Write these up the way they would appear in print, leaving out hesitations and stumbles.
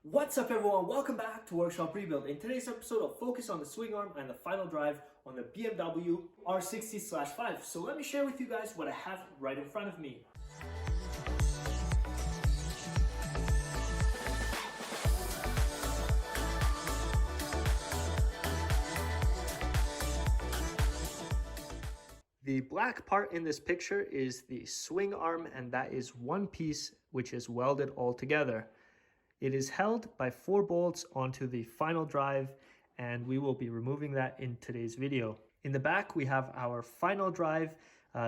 What's up everyone, welcome back to Workshop Rebuild. In today's episode I'll focus on the swing arm and the final drive on the BMW R60/5. So let me share with you guys what I have right in front of me. The black part in this picture is the swing arm, and that is one piece which is welded all together. It is held by 4 bolts onto the final drive, and we will be removing that in today's video. In the back we have our final drive.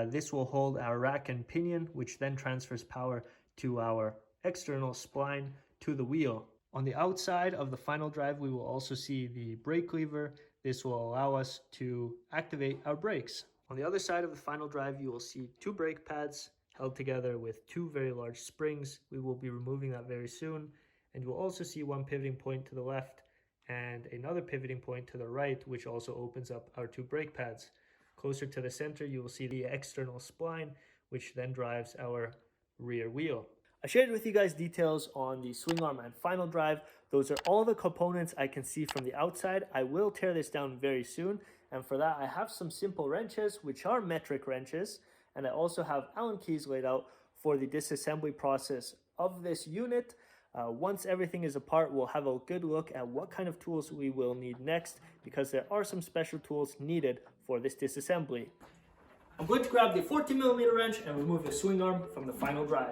This will hold our rack and pinion, which then transfers power to our external spline to the wheel. On the outside of the final drive we will also see the brake lever. This will allow us to activate our brakes. On the other side of the final drive you will see 2 brake pads held together with 2 very large springs. We will be removing that very soon. And you will also see one pivoting point to the left and another pivoting point to the right, which also opens up our 2 brake pads. Closer to the center, you will see the external spline, which then drives our rear wheel. I shared with you guys details on the swing arm and final drive. Those are all the components I can see from the outside. I will tear this down very soon, and for that I have some simple wrenches, which are metric wrenches, and I also have Allen keys laid out for the disassembly process of this unit. Once everything is apart, we'll have a good look at what kind of tools we will need next, because there are some special tools needed for this disassembly. I'm going to grab the 14mm wrench and remove the swing arm from the final drive.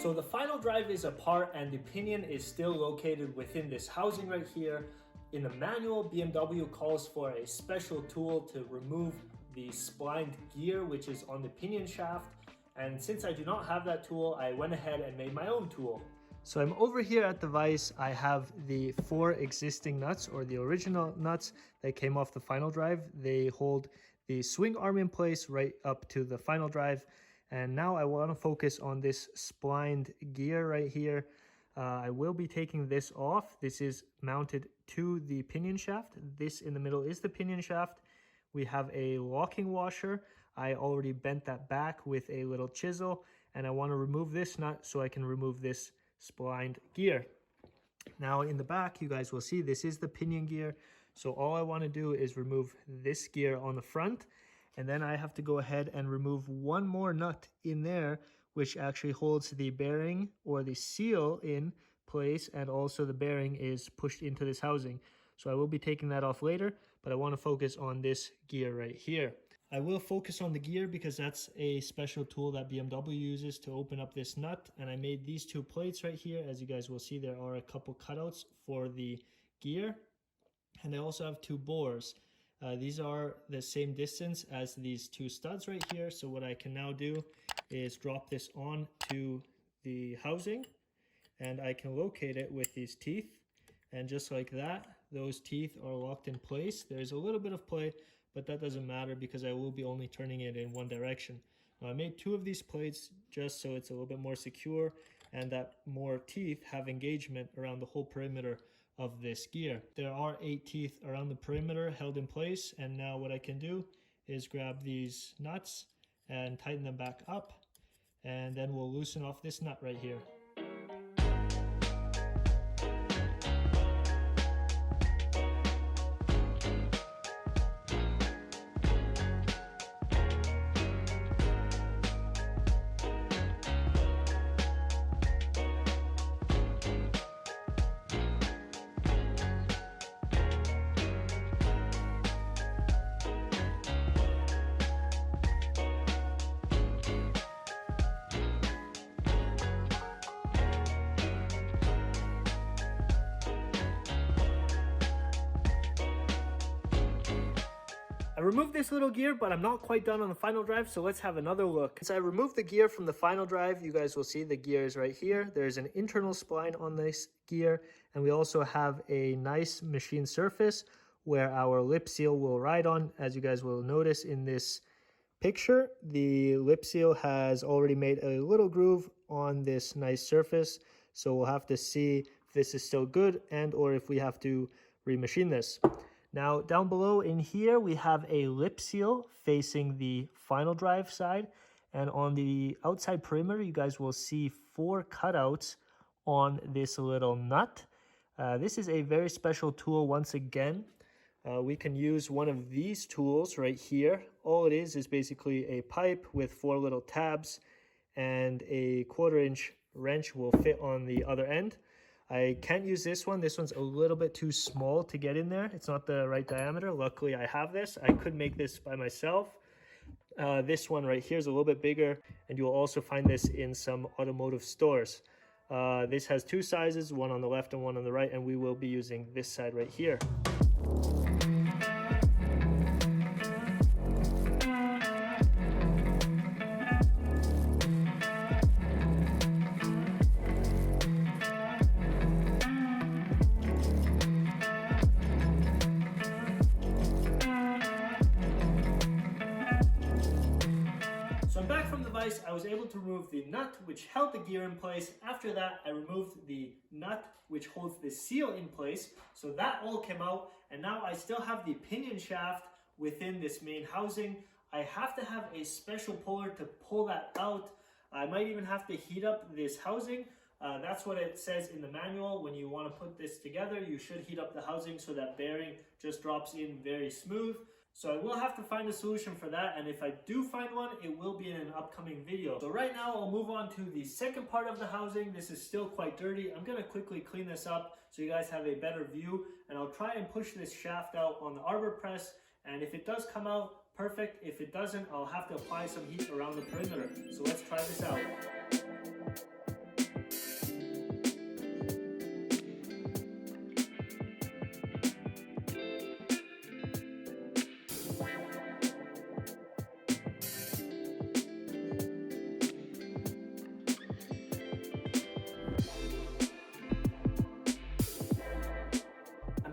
So the final drive is apart and the pinion is still located within this housing right here. In the manual, BMW calls for a special tool to remove the splined gear, which is on the pinion shaft. And since I do not have that tool, I went ahead and made my own tool. So I'm over here at the vise. I have the 4 existing nuts, or the original nuts that came off the final drive. They hold the swing arm in place right up to the final drive. And now I want to focus on this splined gear right here. I will be taking this off. This is mounted to the pinion shaft. This in the middle is the pinion shaft. We have a locking washer. I already bent that back with a little chisel, and I want to remove this nut so I can remove this splined gear. Now in the back, you guys will see this is the pinion gear. So all I want to do is remove this gear on the front, and then I have to go ahead and remove one more nut in there, which actually holds the bearing or the seal in place, and also the bearing is pushed into this housing. So I will be taking that off later, but I want to focus on this gear right here. I will focus on the gear because that's a special tool that BMW uses to open up this nut, and I made these two plates right here. As you guys will see, there are a couple cutouts for the gear, and I also have two bores. These are the same distance as these two studs right here. So what I can now do is drop this on to the housing, and I can locate it with these teeth, and just like that, those teeth are locked in place. There's a little bit of play, but that doesn't matter because I will be only turning it in one direction. Now I made two of these plates just so it's a little bit more secure and that more teeth have engagement around the whole perimeter of this gear. There are 8 teeth around the perimeter held in place, and now what I can do is grab these nuts and tighten them back up, and then we'll loosen off this nut right here. I removed this little gear, but I'm not quite done on the final drive, so let's have another look. As I removed the gear from the final drive, you guys will see the gear is right here. There's an internal spline on this gear, and we also have a nice machine surface where our lip seal will ride on. As you guys will notice in this picture, the lip seal has already made a little groove on this nice surface, so we'll have to see if this is still good and or if we have to remachine this. Now down below in here we have a lip seal facing the final drive side, and on the outside perimeter you guys will see 4 cutouts on this little nut. This is a very special tool. Once again, we can use one of these tools right here. All it is basically a pipe with 4 little tabs, and a 1/4-inch wrench will fit on the other end. I can't use this one. This one's a little bit too small to get in there. It's not the right diameter. Luckily, I have this. I could make this by myself. This one right here is a little bit bigger, and you'll also find this in some automotive stores. This has 2 sizes, one on the left and one on the right, and we will be using this side right here. I was able to remove the nut which held the gear in place. After that, I removed the nut which holds the seal in place. So that all came out, and now I still have the pinion shaft within this main housing. I have to have a special puller to pull that out. I might even have to heat up this housing. That's what it says in the manual. When you want to put this together, you should heat up the housing so that bearing just drops in very smooth. So I will have to find a solution for that, and if I do find one, it will be in an upcoming video. So right now I'll move on to the second part of the housing. This is still quite dirty. I'm going to quickly clean this up so you guys have a better view, and I'll try and push this shaft out on the arbor press, and if it does come out, perfect. If it doesn't, I'll have to apply some heat around the perimeter. So let's try this out.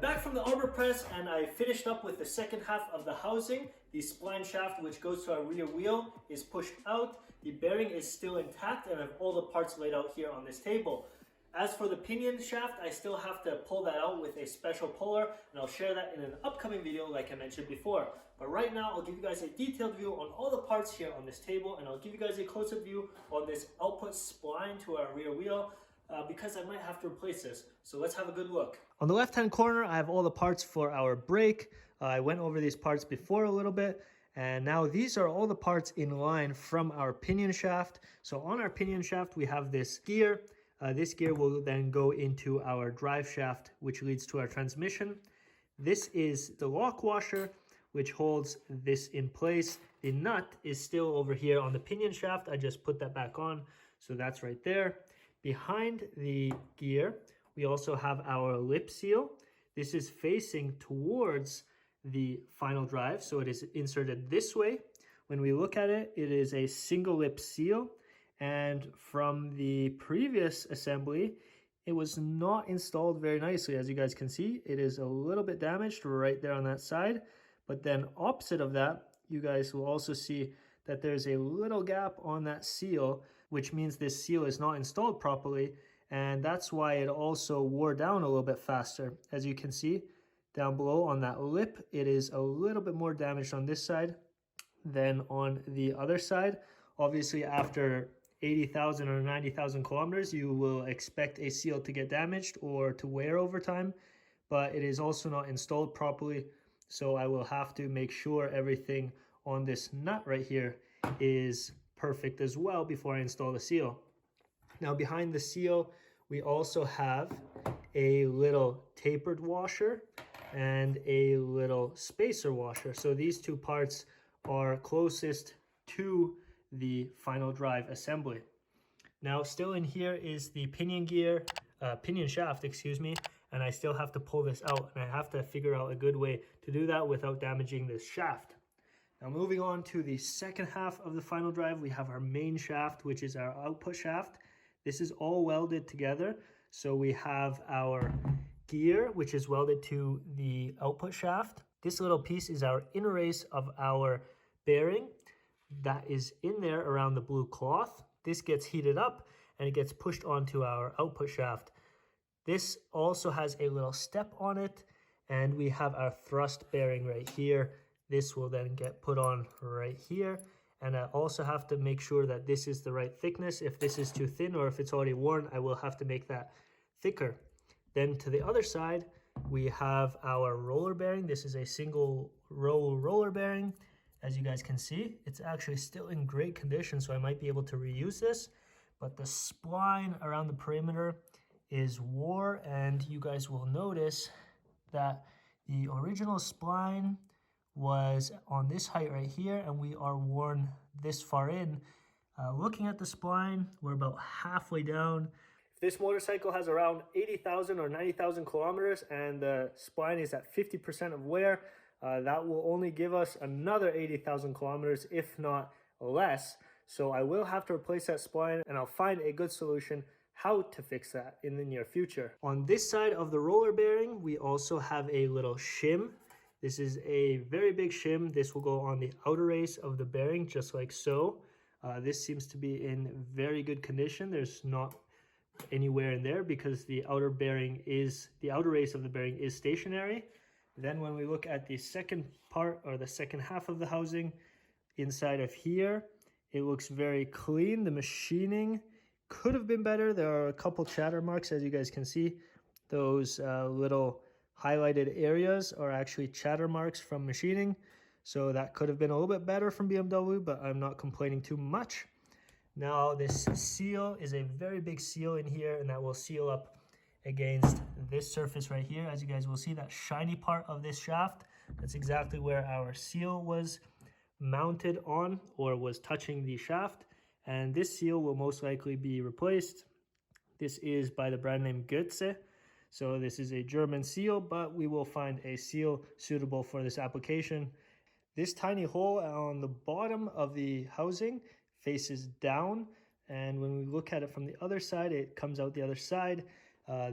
Back from the arbor press, and I finished up with the second half of the housing. The spline shaft which goes to our rear wheel is pushed out. The bearing is still intact, and I have all the parts laid out here on this table. As for the pinion shaft, I still have to pull that out with a special puller, and I'll share that in an upcoming video like I mentioned before. But right now, I'll give you guys a detailed view on all the parts here on this table, and I'll give you guys a close-up view on this output spline to our rear wheel, because I might have to replace this. So let's have a good look. On the left-hand corner, I have all the parts for our brake. I went over these parts before a little bit, and now these are all the parts in line from our pinion shaft. So on our pinion shaft, we have this gear. This gear will then go into our drive shaft, which leads to our transmission. This is the lock washer, which holds this in place. The nut is still over here on the pinion shaft. I just put that back on, so that's right there. Behind the gear, we also have our lip seal. This is facing towards the final drive, so it is inserted this way. When we look at it, it is a single lip seal. And from the previous assembly, it was not installed very nicely. As you guys can see, it is a little bit damaged right there on that side. But then opposite of that, you guys will also see that there's a little gap on that seal, which means this seal is not installed properly. And that's why it also wore down a little bit faster. As you can see down below on that lip, it is a little bit more damaged on this side than on the other side. Obviously, after 80,000 or 90,000 kilometers, you will expect a seal to get damaged or to wear over time, but it is also not installed properly. So I will have to make sure everything on this nut right here is perfect as well before I install the seal. Now behind the seal, we also have a little tapered washer and a little spacer washer. So these two parts are closest to the final drive assembly. Now still in here is the pinion shaft, excuse me, and I still have to pull this out, and I have to figure out a good way to do that without damaging this shaft. Now moving on to the second half of the final drive, we have our main shaft, which is our output shaft. This is all welded together. So we have our gear, which is welded to the output shaft. This little piece is our inner race of our bearing that is in there around the blue cloth. This gets heated up and it gets pushed onto our output shaft. This also has a little step on it, and we have our thrust bearing right here. This will then get put on right here, and I also have to make sure that this is the right thickness. If this is too thin or if it's already worn, I will have to make that thicker. Then to the other side, we have our roller bearing. This is a single row roller bearing. As you guys can see, it's actually still in great condition, so I might be able to reuse this. But the spline around the perimeter is wore, and you guys will notice that the original spline was on this height right here, and we are worn this far in. Looking at the spline, we're about halfway down. If this motorcycle has around 80,000 or 90,000 kilometers and the spline is at 50% of wear, that will only give us another 80,000 kilometers, if not less. So I will have to replace that spline, and I'll find a good solution how to fix that in the near future. On this side of the roller bearing, we also have a little shim. This is a very big shim. This will go on the outer race of the bearing, just like so. This seems to be in very good condition. There's not anywhere in there because the outer race of the bearing is stationary. Then when we look at the second part, or the second half of the housing, inside of here, it looks very clean. The machining could have been better. There are a couple chatter marks, as you guys can see. Those little highlighted areas are actually chatter marks from machining. So that could have been a little bit better from BMW, but I'm not complaining too much. Now this seal is a very big seal in here, and that will seal up against this surface right here. As you guys will see, that shiny part of this shaft, that's exactly where our seal was mounted on, or was touching the shaft, and this seal will most likely be replaced. This is by the brand name Goetze, so this is a German seal, but we will find a seal suitable for this application. This tiny hole on the bottom of the housing faces down, and when we look at it from the other side, it comes out the other side.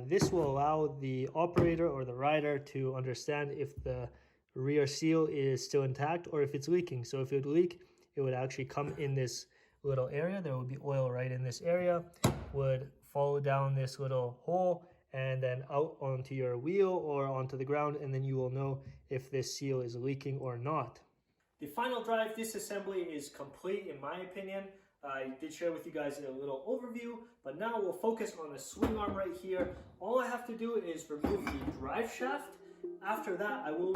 This will allow the operator or the rider to understand if the rear seal is still intact or if it's leaking. So if it would leak, it would actually come in this little area. There would be oil right in this area, would follow down this little hole and then out onto your wheel or onto the ground, and then you will know if this seal is leaking or not. The final drive disassembly is complete in my opinion. I did share with you guys a little overview, but now we'll focus on the swing arm right here. All I have to do is remove the drive shaft. After that, I will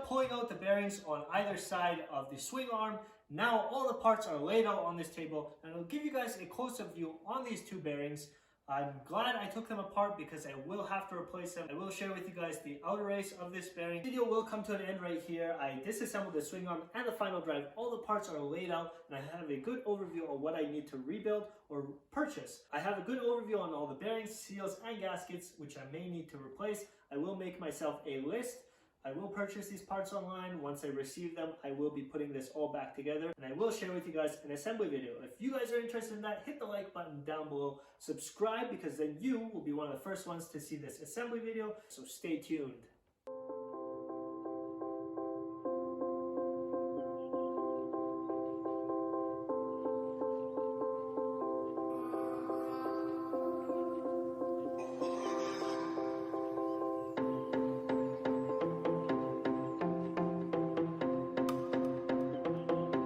pulling out the bearings on either side of the swing arm. Now all the parts are laid out on this table, and I'll give you guys a close-up view on these two bearings. I'm glad I took them apart because I will have to replace them. I will share with you guys the outer race of this bearing. The video will come to an end right here. I disassembled the swing arm and the final drive. All the parts are laid out, and I have a good overview of what I need to rebuild or purchase. I have a good overview on all the bearings, seals, and gaskets, which I may need to replace. I will make myself a list. I will purchase these parts online. Once I receive them, I will be putting this all back together, and I will share with you guys an assembly video. If you guys are interested in that, hit the like button down below. Subscribe, because then you will be one of the first ones to see this assembly video, so stay tuned.